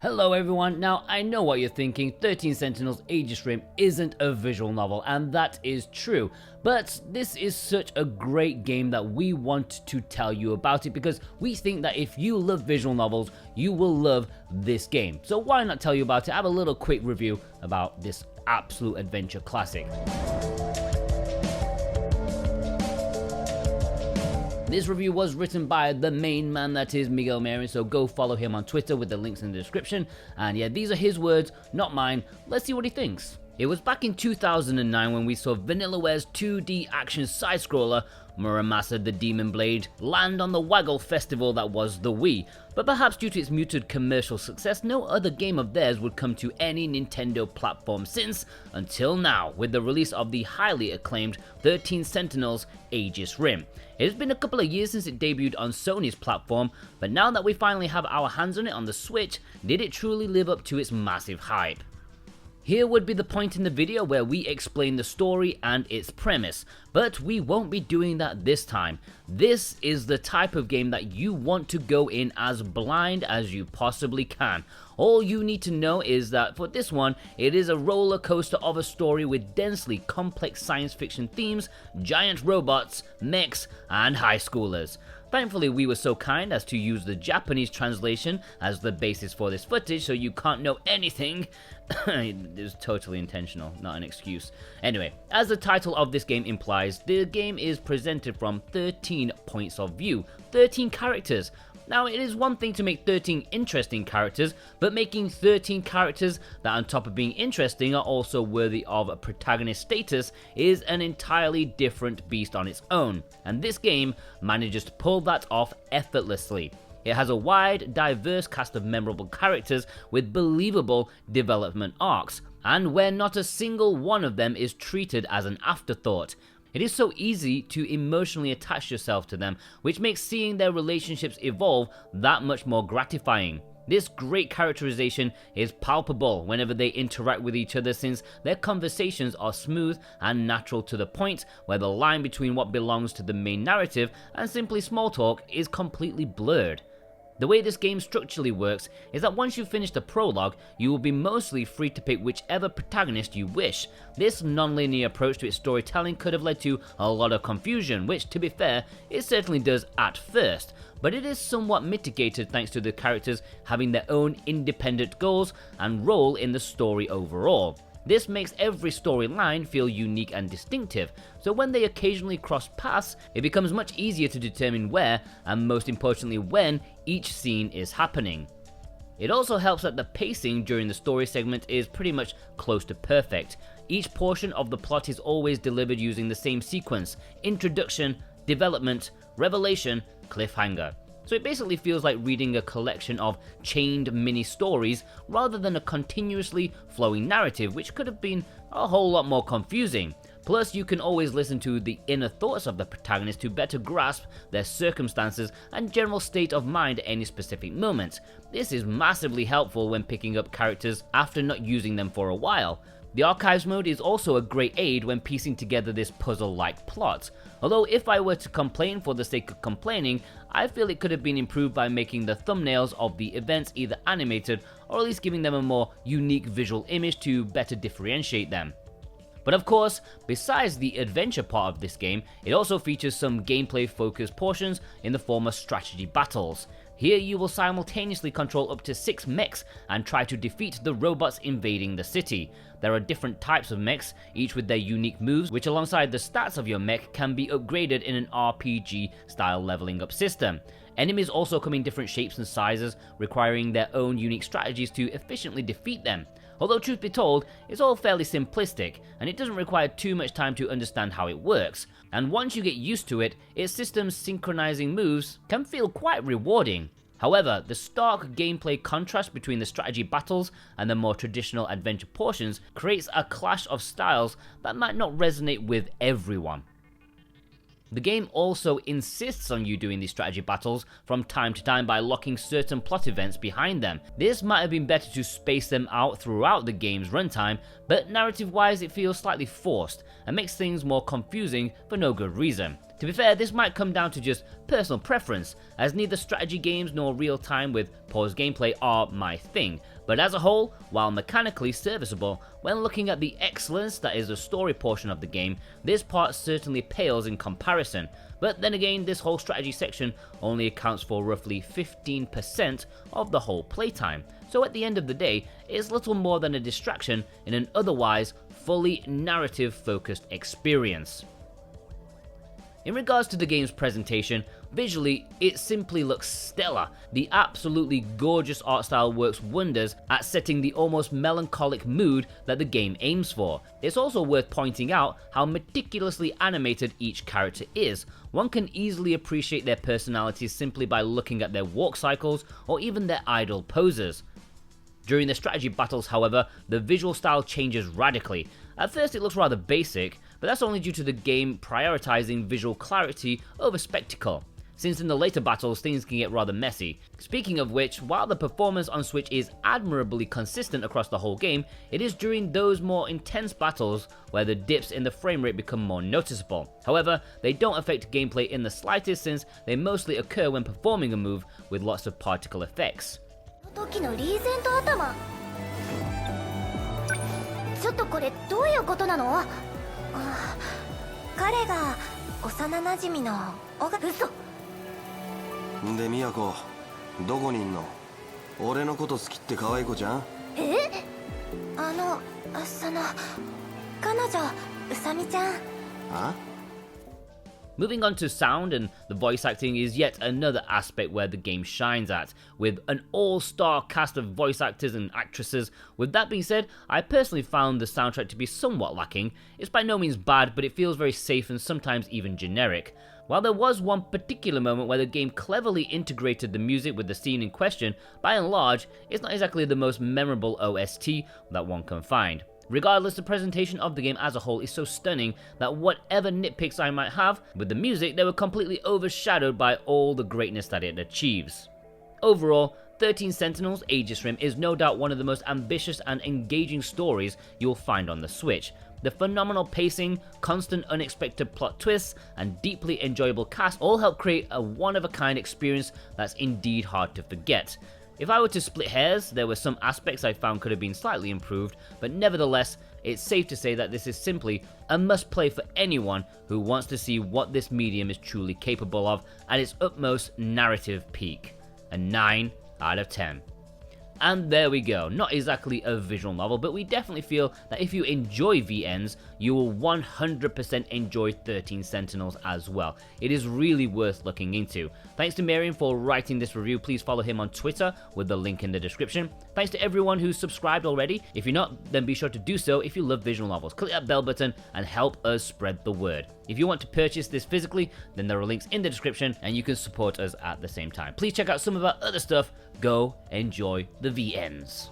Hello everyone, now I know what you're thinking, 13 Sentinels Aegis isn't a visual novel, and that is true, but this is such a great game that we want to tell you about it because we think that if you love visual novels, you will love this game. So why not tell you about it, have a little quick review about this absolute adventure classic. This review was written by the main man, that is Miguel Marin, so go follow him on Twitter with the links in the description. And yeah, these are his words, not mine. Let's see what he thinks. It was back in 2009 when we saw Vanillaware's 2D action side-scroller Muramasa the Demon Blade land on the Waggle festival that was the Wii, but perhaps due to its muted commercial success, no other game of theirs would come to any Nintendo platform since, until now, with the release of the highly acclaimed 13 Sentinels Aegis Rim. It has been a couple of years since it debuted on Sony's platform, but now that we finally have our hands on it on the Switch, did it truly live up to its massive hype? Here would be the point in the video where we explain the story and its premise, but we won't be doing that this time. This is the type of game that you want to go in as blind as you possibly can. All you need to know is that for this one, it is a roller coaster of a story with densely complex science fiction themes, giant robots, mechs, and high schoolers. Thankfully, we were so kind as to use the Japanese translation as the basis for this footage, so you can't know anything. It was totally intentional, not an excuse. Anyway, as the title of this game implies, the game is presented from 13 points of view, 13 characters. Now, it is one thing to make 13 interesting characters, but making 13 characters that on top of being interesting are also worthy of protagonist status is an entirely different beast on its own, and this game manages to pull that off effortlessly. It has a wide, diverse cast of memorable characters with believable development arcs, and where not a single one of them is treated as an afterthought. It is so easy to emotionally attach yourself to them, which makes seeing their relationships evolve that much more gratifying. This great characterization is palpable whenever they interact with each other, since their conversations are smooth and natural to the point where the line between what belongs to the main narrative and simply small talk is completely blurred. The way this game structurally works is that once you finish the prologue, you will be mostly free to pick whichever protagonist you wish. This non-linear approach to its storytelling could have led to a lot of confusion, which, to be fair, it certainly does at first, but it is somewhat mitigated thanks to the characters having their own independent goals and role in the story overall. This makes every storyline feel unique and distinctive, so when they occasionally cross paths, it becomes much easier to determine where, and most importantly when, each scene is happening. It also helps that the pacing during the story segment is pretty much close to perfect. Each portion of the plot is always delivered using the same sequence: introduction, development, revelation, cliffhanger. So it basically feels like reading a collection of chained mini-stories rather than a continuously flowing narrative, which could have been a whole lot more confusing. Plus, you can always listen to the inner thoughts of the protagonist to better grasp their circumstances and general state of mind at any specific moment. This is massively helpful when picking up characters after not using them for a while. The Archives mode is also a great aid when piecing together this puzzle-like plot. Although if I were to complain for the sake of complaining, I feel it could have been improved by making the thumbnails of the events either animated or at least giving them a more unique visual image to better differentiate them. But of course, besides the adventure part of this game, it also features some gameplay-focused portions in the form of strategy battles. Here you will simultaneously control up to 6 mechs and try to defeat the robots invading the city. There are different types of mechs, each with their unique moves, which alongside the stats of your mech can be upgraded in an RPG style leveling up system. Enemies also come in different shapes and sizes, requiring their own unique strategies to efficiently defeat them. Although truth be told, it's all fairly simplistic, and it doesn't require too much time to understand how it works. And once you get used to it, its system's synchronizing moves can feel quite rewarding. However, the stark gameplay contrast between the strategy battles and the more traditional adventure portions creates a clash of styles that might not resonate with everyone. The game also insists on you doing these strategy battles from time to time by locking certain plot events behind them. This might have been better to space them out throughout the game's runtime, but narrative-wise it feels slightly forced and makes things more confusing for no good reason. To be fair, this might come down to just personal preference, as neither strategy games nor real-time with paused gameplay are my thing, but as a whole, while mechanically serviceable, when looking at the excellence that is the story portion of the game, this part certainly pales in comparison. But then again, this whole strategy section only accounts for roughly 15% of the whole playtime, so at the end of the day, it's little more than a distraction in an otherwise fully narrative-focused experience. In regards to the game's presentation, visually, it simply looks stellar. The absolutely gorgeous art style works wonders at setting the almost melancholic mood that the game aims for. It's also worth pointing out how meticulously animated each character is. One can easily appreciate their personalities simply by looking at their walk cycles or even their idle poses. During the strategy battles, however, the visual style changes radically. At first it looks rather basic, but that's only due to the game prioritizing visual clarity over spectacle, since in the later battles things can get rather messy. Speaking of which, while the performance on Switch is admirably consistent across the whole game, it is during those more intense battles where the dips in the frame rate become more noticeable. However, they don't affect gameplay in the slightest, since they mostly occur when performing a move with lots of particle effects. ちょっとこれどういうことなの？彼が幼馴染の嘘で、みやこどこにいんの？俺のこと好きって可愛い子ちゃん？その彼女うさみちゃん。あMoving on to sound, and the voice acting is yet another aspect where the game shines at, with an all-star cast of voice actors and actresses. With that being said, I personally found the soundtrack to be somewhat lacking. It's by no means bad, but it feels very safe and sometimes even generic. While there was one particular moment where the game cleverly integrated the music with the scene in question, by and large, it's not exactly the most memorable OST that one can find. Regardless, the presentation of the game as a whole is so stunning that whatever nitpicks I might have with the music, they were completely overshadowed by all the greatness that it achieves. Overall, 13 Sentinels Aegis Rim is no doubt one of the most ambitious and engaging stories you'll find on the Switch. The phenomenal pacing, constant unexpected plot twists, and deeply enjoyable cast all help create a one-of-a-kind experience that's indeed hard to forget. If I were to split hairs, there were some aspects I found could have been slightly improved, but nevertheless, it's safe to say that this is simply a must-play for anyone who wants to see what this medium is truly capable of at its utmost narrative peak. A 9 out of 10. And there we go, not exactly a visual novel, but we definitely feel that if you enjoy VNs, you will 100% enjoy 13 Sentinels as well. It is really worth looking into. Thanks to Marion for writing this review. Please follow him on Twitter with the link in the description. Thanks to everyone who's subscribed already. If you're not, then be sure to do so if you love visual novels. Click that bell button and help us spread the word. If you want to purchase this physically, then there are links in the description and you can support us at the same time. Please check out some of our other stuff. Go enjoy the VNs.